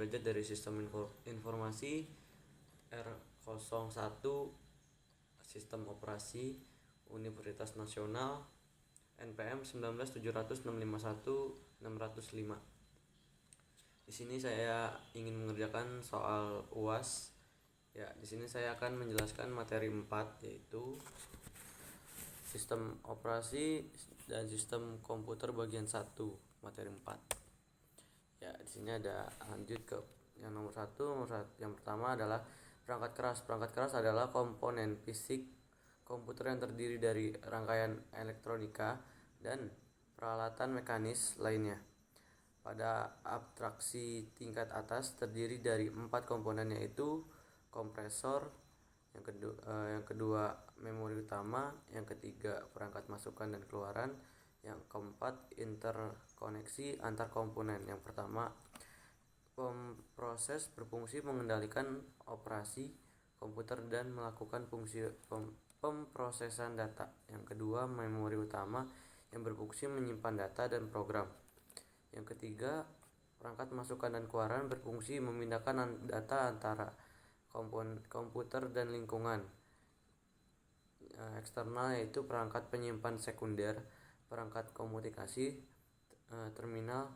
Sudrajat dari Sistem Informasi R01 Sistem Operasi Universitas Nasional NPM 19700651605. Di sini saya ingin mengerjakan soal UAS. Ya, di sini saya akan menjelaskan materi 4, yaitu Sistem Operasi dan Sistem Komputer bagian 1, materi 4. Ya, di sini ada lanjut ke yang nomor 1. Yang pertama adalah perangkat keras. Perangkat keras adalah komponen fisik komputer yang terdiri dari rangkaian elektronika dan peralatan mekanis lainnya. Pada abstraksi tingkat atas terdiri dari 4 komponen, yaitu kompresor, yang kedua memori utama, yang ketiga perangkat masukan dan keluaran, yang keempat interkoneksi antar komponen. Yang pertama, pemproses berfungsi mengendalikan operasi komputer dan melakukan fungsi pemprosesan data. Yang kedua, memori utama yang berfungsi menyimpan data dan program. Yang ketiga, perangkat masukan dan keluaran berfungsi memindahkan data antara komputer dan lingkungan eksternal, yaitu perangkat penyimpan sekunder, perangkat komunikasi, terminal,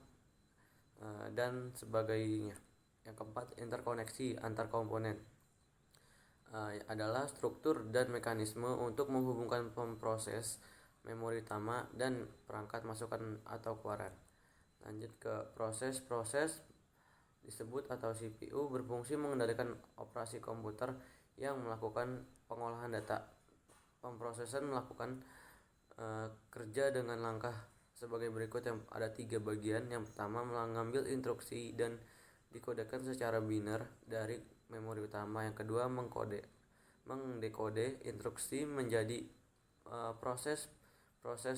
dan sebagainya. Yang keempat, interkoneksi antar komponen adalah struktur dan mekanisme untuk menghubungkan pemproses, memori utama, dan perangkat masukan atau keluaran. Lanjut ke proses disebut atau CPU berfungsi mengendalikan operasi komputer yang melakukan pengolahan data. Pemprosesan melakukan kerja dengan langkah sebagai berikut, yang ada 3 bagian. Yang pertama, mengambil instruksi dan dikodekan secara biner dari memori utama. Yang kedua, mendekode instruksi menjadi proses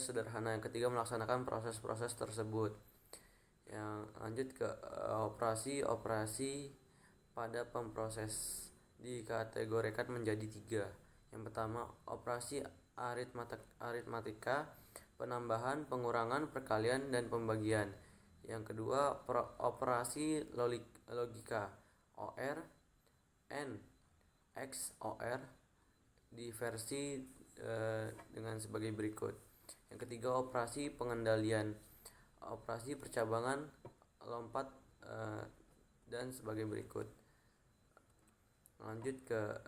sederhana. Yang ketiga, melaksanakan proses-proses tersebut. Yang lanjut ke operasi pada pemproses dikategorikan menjadi 3. Yang pertama, operasi aritmatika, penambahan, pengurangan, perkalian, dan pembagian. Yang kedua, operasi logika, OR, N, X, OR, di versi dengan sebagai berikut. Yang ketiga, operasi pengendalian, operasi percabangan, lompat, dan sebagai berikut. Lanjut ke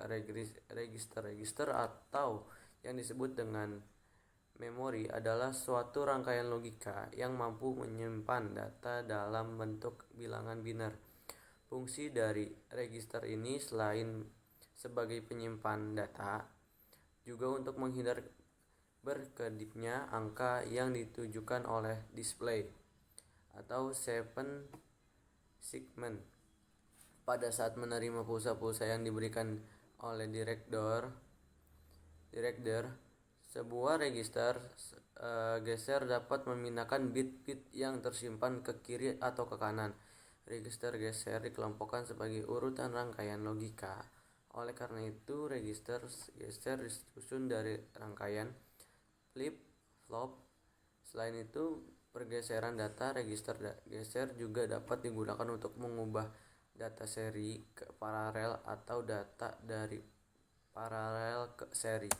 register atau yang disebut dengan memori adalah suatu rangkaian logika yang mampu menyimpan data dalam bentuk bilangan biner. Fungsi dari register ini selain sebagai penyimpan data, juga untuk menghindar berkedipnya angka yang ditujukan oleh display atau 7 segment pada saat menerima pulsa-pulsa yang diberikan oleh direktur. Sebuah register geser dapat memindahkan bit-bit yang tersimpan ke kiri atau ke kanan. Register geser dikelompokkan sebagai urutan rangkaian logika. Oleh karena itu, register geser disusun dari rangkaian flip flop. Selain itu, pergeseran data register geser juga dapat digunakan untuk mengubah data seri ke paralel atau data dari paralel ke seri.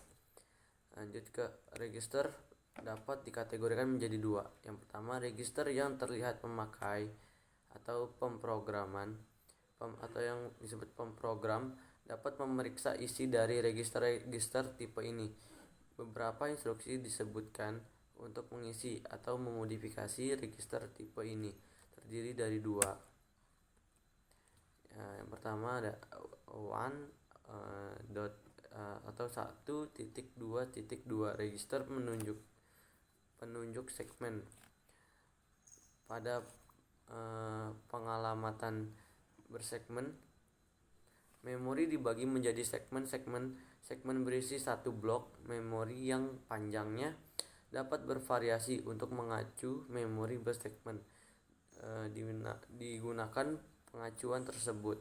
Lanjut ke register dapat dikategorikan menjadi 2. Yang pertama, register yang terlihat pemakai atau pemrograman, atau yang disebut pemprogram, dapat memeriksa isi dari register tipe ini. Beberapa instruksi disebutkan untuk mengisi atau memodifikasi register tipe ini, terdiri dari 2. Yang pertama ada 1.2.2 register penunjuk segmen. Pada pengalamatan bersegmen, memori dibagi menjadi segmen berisi 1 blok memori yang panjangnya dapat bervariasi. Untuk mengacu memori bersegmen digunakan pengacuan tersebut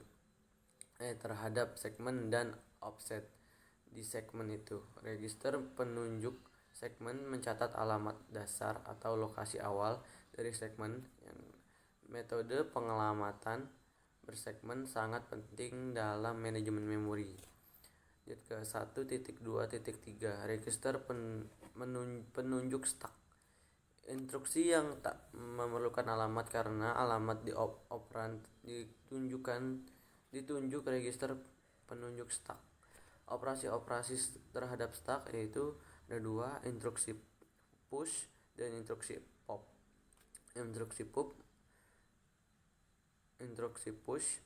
terhadap segmen dan offset di segmen itu. Register penunjuk segmen mencatat alamat dasar atau lokasi awal dari segmen. Metode pengalamatan bersegmen sangat penting dalam manajemen memori. Ke 1.2.3 register penunjuk stak. Instruksi yang tak memerlukan alamat karena alamat di operan ditunjuk register penunjuk stak. Operasi-operasi terhadap stak yaitu ada dua, instruksi push dan instruksi pop. Instruksi push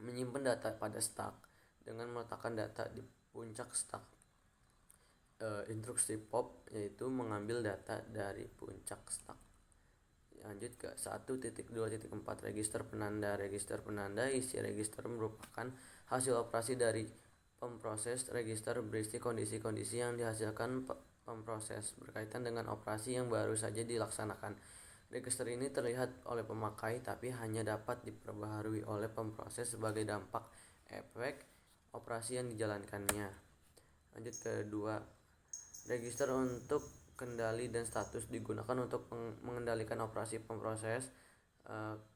menyimpan data pada stak dengan meletakkan data di puncak stak. Instruksi pop yaitu mengambil data dari puncak stak. Lanjut ke 1.2.4 register penanda. Register penanda isi register merupakan hasil operasi dari pemproses. Register berisi kondisi-kondisi yang dihasilkan pemproses berkaitan dengan operasi yang baru saja dilaksanakan. Register ini terlihat oleh pemakai tapi hanya dapat diperbaharui oleh pemproses sebagai dampak efek operasi yang dijalankannya. Lanjut ke 2. Register untuk kendali dan status digunakan untuk mengendalikan operasi pemproses.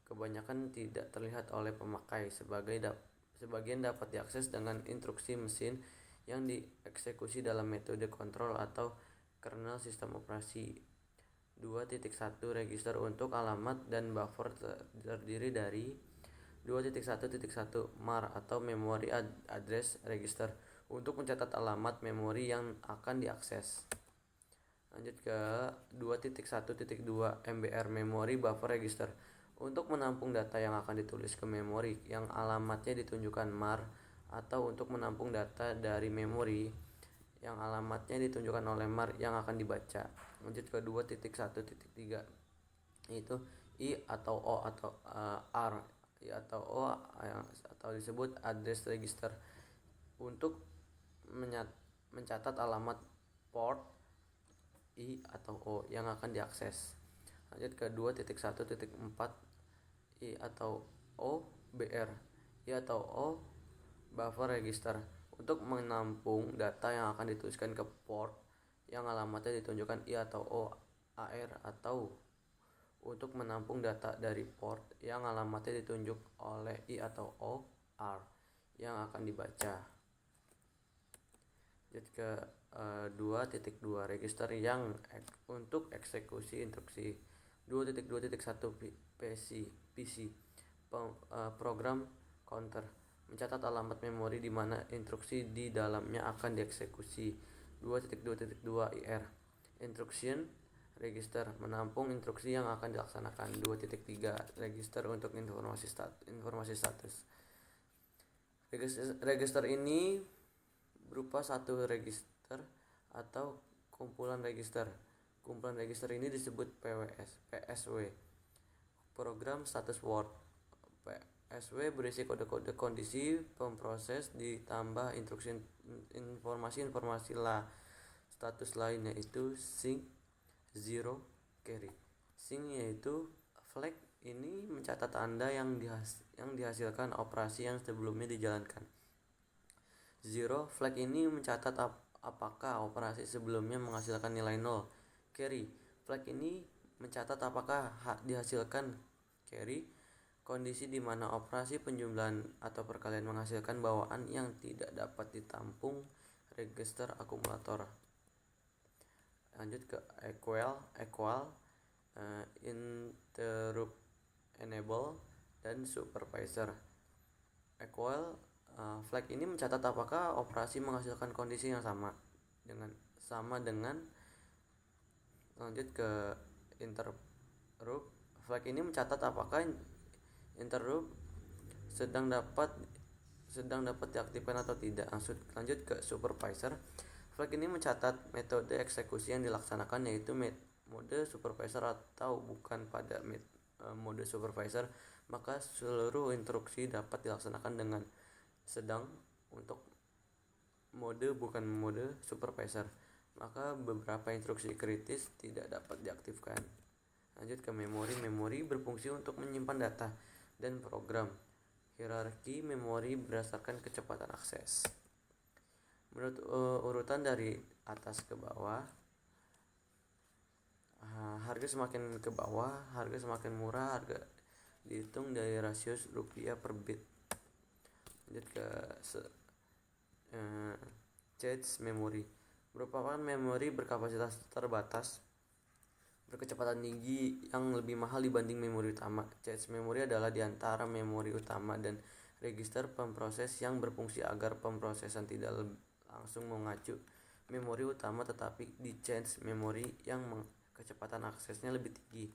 Kebanyakan tidak terlihat oleh pemakai. Sebagian dapat diakses dengan instruksi mesin yang dieksekusi dalam metode kontrol atau kernel sistem operasi. 2.1 register untuk alamat dan buffer terdiri dari 2.1.1 MAR atau Memory Address Register untuk mencatat alamat memori yang akan diakses. Lanjut ke 2.1.2 MBR Memory Buffer Register untuk menampung data yang akan ditulis ke memori yang alamatnya ditunjukkan MAR, atau untuk menampung data dari memori yang alamatnya ditunjukkan oleh MAR yang akan dibaca. Lanjut ke 2.1.3 yaitu I atau O atau R, I atau O atau disebut address register untuk mencatat alamat port I atau O yang akan diakses. Lanjut ke 2.1.4 I atau O BR, I atau O buffer register untuk menampung data yang akan dituliskan ke port yang alamatnya ditunjukkan I atau O AR, atau untuk menampung data dari port yang alamatnya ditunjuk oleh I atau O R yang akan dibaca. Lanjut ke 2.2 register yang untuk eksekusi instruksi. 2.2.1 PC program counter mencatat alamat memori di mana instruksi di dalamnya akan dieksekusi. 2.2.2 IR instruction register menampung instruksi yang akan dilaksanakan. 2.3 register untuk informasi status. Register ini berupa satu register atau kumpulan register. Kumpulan register ini disebut PSW, program status word. PSW berisi kode-kode kondisi pemproses ditambah instruksi informasi status lain, yaitu sync, zero, carry. Sync yaitu flag ini mencatat tanda yang dihasilkan operasi yang sebelumnya dijalankan. Zero flag ini mencatat apakah operasi sebelumnya menghasilkan nilai 0. Carry flag ini mencatat apakah dihasilkan carry, kondisi di mana operasi penjumlahan atau perkalian menghasilkan bawaan yang tidak dapat ditampung register akumulator. Lanjut ke equal interrupt enable dan supervisor. Equal flag ini mencatat apakah operasi menghasilkan kondisi yang sama dengan. Lanjut ke interrupt flag ini mencatat apakah interrupt sedang dapat diaktifkan atau tidak. Lanjut ke supervisor flag ini mencatat metode eksekusi yang dilaksanakan, yaitu mode supervisor atau bukan pada mode supervisor, maka seluruh instruksi dapat dilaksanakan dengan sedang. Untuk mode bukan mode supervisor, maka beberapa instruksi kritis tidak dapat diaktifkan. Lanjut ke memori berfungsi untuk menyimpan data dan program. Hierarki memori berdasarkan kecepatan akses menurut urutan dari atas ke bawah. Harga semakin ke bawah, harga semakin murah, harga dihitung dari rasio rupiah per bit. Lanjut ke cache memory, merupakan memori berkapasitas terbatas berkecepatan tinggi yang lebih mahal dibanding memori utama. Cache memory adalah diantara memori utama dan register pemproses yang berfungsi agar pemrosesan tidak langsung mengacu memori utama, tetapi di cache memory yang kecepatan aksesnya lebih tinggi.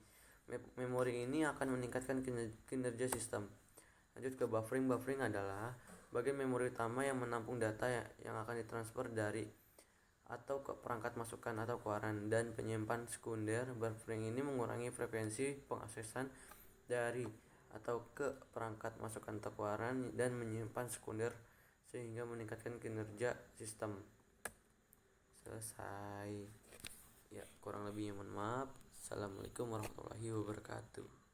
Memori ini akan meningkatkan kinerja sistem. Lanjut ke buffering. Buffering adalah bagian memori utama yang menampung data yang akan ditransfer dari atau ke perangkat masukan atau keluaran dan penyimpan sekunder. Buffering ini mengurangi frekuensi pengaksesan dari atau ke perangkat masukan atau keluaran dan menyimpan sekunder sehingga meningkatkan kinerja sistem. Selesai. Ya, kurang lebihnya mohon maaf. Assalamualaikum warahmatullahi wabarakatuh.